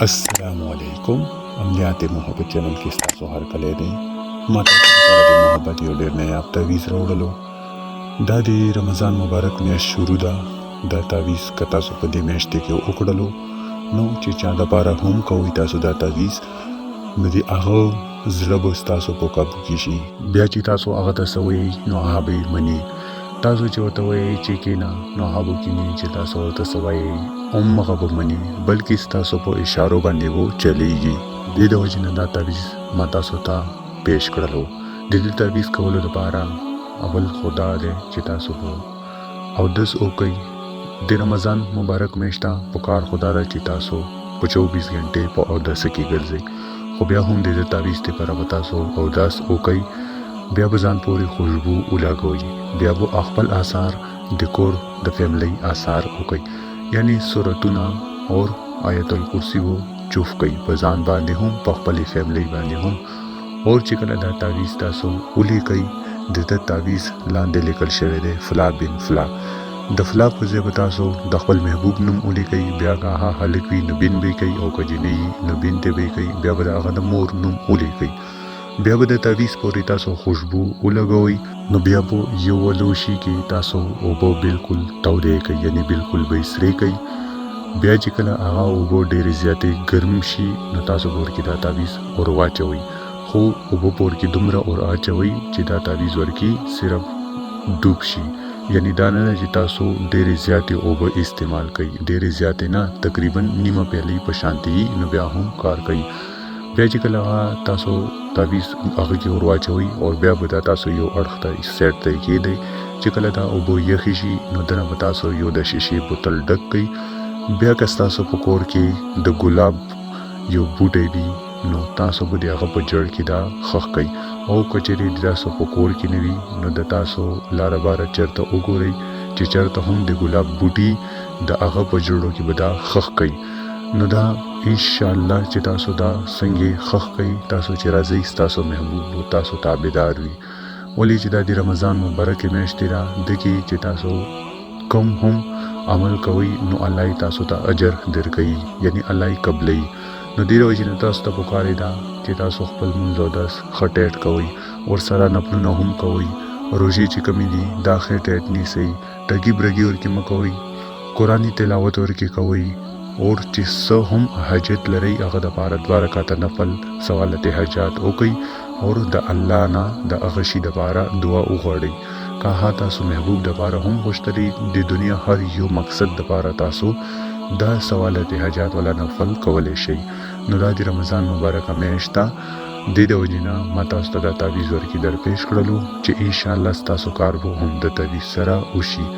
अस्सलामुअलैकुम अमलियात मोहब्बत चैनल के ستاسو هر کله دی ماته د محبت یو ډیر نه یاب تعویز راوړلو دا د رمضان مبارک میاشت شروع ده دا تعویز که تاسو په دې میاشت کې وکړلو نو چې چا د پاره هم کوي تاسو دا تعویز نو دی هغه زړه به ستاسو په قابو کې شي بیا چې تاسو هغه ته سوي نو هغه به مني تاسو چې ورته وایي چې کینا نو هغه کې نه چې تاسو ورته سوي هغه به مني بلکې ستاسو په اشارو باندې وو چلیږي د دې وجه نه دا تعویز ما تاسو ته پیش کړلو د دې تعویز کولو لپاره اول خدا دې چې تاسو وو او دس اوکي د رمضان مبارک میاشت په کار خدا را چې تاسو په 24 غنټه په او دس کې ګرځي خو بیا هم د دې تعویز ته پر تاسو او دس اوکي بیا به ځان پورې خوشبو ولاګوي بیا به خپل آثار د کور د فیملی آثار وکي یعنی سورتونه اور آیت الکرسی وو چوف کوي په ځان باندې هم په خپل فیملی باندې هم اور چې کله دا تعویز تاسو ولي کوي د دې تعویز لاندې لیکل شوی دی فلا بن فلا د فلا په ځای تاسو د خپل محبوب نوم ولي کوي بیا هغه هلک وي نو بن به کوي او کجنی نو بن ته به کوي بیا به هغه د مور نوم ولي کوي بیا به د تعویز پورې تاسو خوشبو ولګوي نو بیا به یو ولوشي کې تاسو او به بالکل تودې کوي یعنی بالکل به سری کوي بیا چې کله هغه او به ډېر زیاتې ګرم شي نو تاسو ورکی دا تعویز اور واچوي خو او به ورکی دومره اور اچوي چې دا تعویز ورکی صرف ډوب شي یعنی دا نه چې تاسو ډېر زیاتې او به استعمال کوي ډېر زیاتې نه تقریبا نیمه پیالي په شانتي نو بیا هم کار کوي بیا چې کله تاسو تعویز هغه کې اور واچوي او بیا به تاسو یو اړخ ته سیټ ته کېدی چې کله دا او به یخی شي نو دنه به تاسو یو د شیشې بوتل ډک کړئ بیا که تاسو په کور کې د ګلاب یو بوټی وي نو تاسو به د هغه په جړ کې دا خښ کړئ او کچېرې تاسو په کور کې نه وي نو د تاسو لاره باره چېرته وګورئ چې چېرته هم د ګلاب بوټي د هغه په جړو کې به دا خښ کړئ نو دا انشاءالله چې تاسو دا څنګه خښ کړئ تاسو چې راځئ تاسو محبوب او تاسو تابعدار وي ولې چې دا د رمضان مبارک میاشت ده دغه چې تاسو کوم هم عمل کوي نو الله تاسو ته اجر درکوي یعنی الله قبلې نو دی روزي نه تاسو ته پکاري دا چې تاسو خپل منځودس خټېټ کوي او سره نپلو هم کوي روزي چې کمی دي دا خټېټ نيسي ټګي برګي ور کې مکوي قرآني تلاوت ور کې کوي اور چې څه هم حاجت لري هغه د پاره 2 رکعات نفل سوالت حاجات وکي اور د الله نه د هغه شي د پاره دعا وغوړي که تاسو محبوب د پاره هم غوښتلی د دنیا هر یو مقصد د پاره تاسو دا سوالت حاجات ولا نفل کولای شي نو د رمضان مبارک میاشت د دې وجنه ما تاسو ته د تعویز ورکی در پیش کړلو چې ان شاء الله تاسو کار به هم د تعویز سره وشي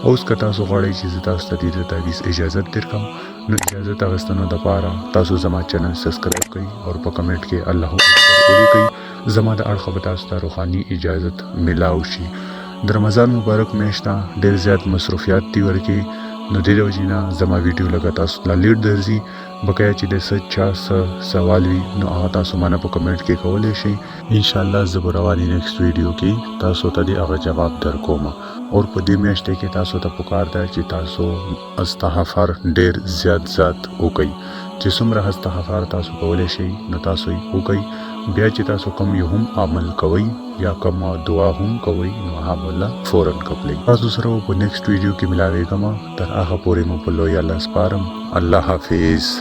اوس که تاسو غواړئ چې تاسو ته د تعویز اجازه درکم نو اجازه تاسو د پاره تاسو زما چینل سبسکرایب کړئ او په کمنټ کې الله اکبر ولیکئ زما د اړخه تاسو ته روحاني اجازه ملاو شي د رمضان مبارک میاشت ډېر زیات مصروفیات دي ورکی نو د دې وجنه زما ویډیو لګا تاسو لا لیډ درځي بقایا چې د سچا سوال وي نو هغه تاسو باندې په کمنټ کې کولای شئ ان شاء الله زبروانی نیکسټ ویډیو کې تاسو ته د هغه جواب درکوم او په دې میاشت کې تاسو ته پکار دی چې تاسو استغفار ډېر زیات وکړئ چې څومره استغفار تاسو کولای شئ نو تاسو یې وکړئ بیا چې تاسو کوم یو هم عمل کوئ یا کوم دعا هم کوئ نو هغه الله فورن قبلې تاسو سره په نیکسټ ویډیو کې ملاوي کوم تر هغه پورې مو په لوی الله سپارم الله حافظ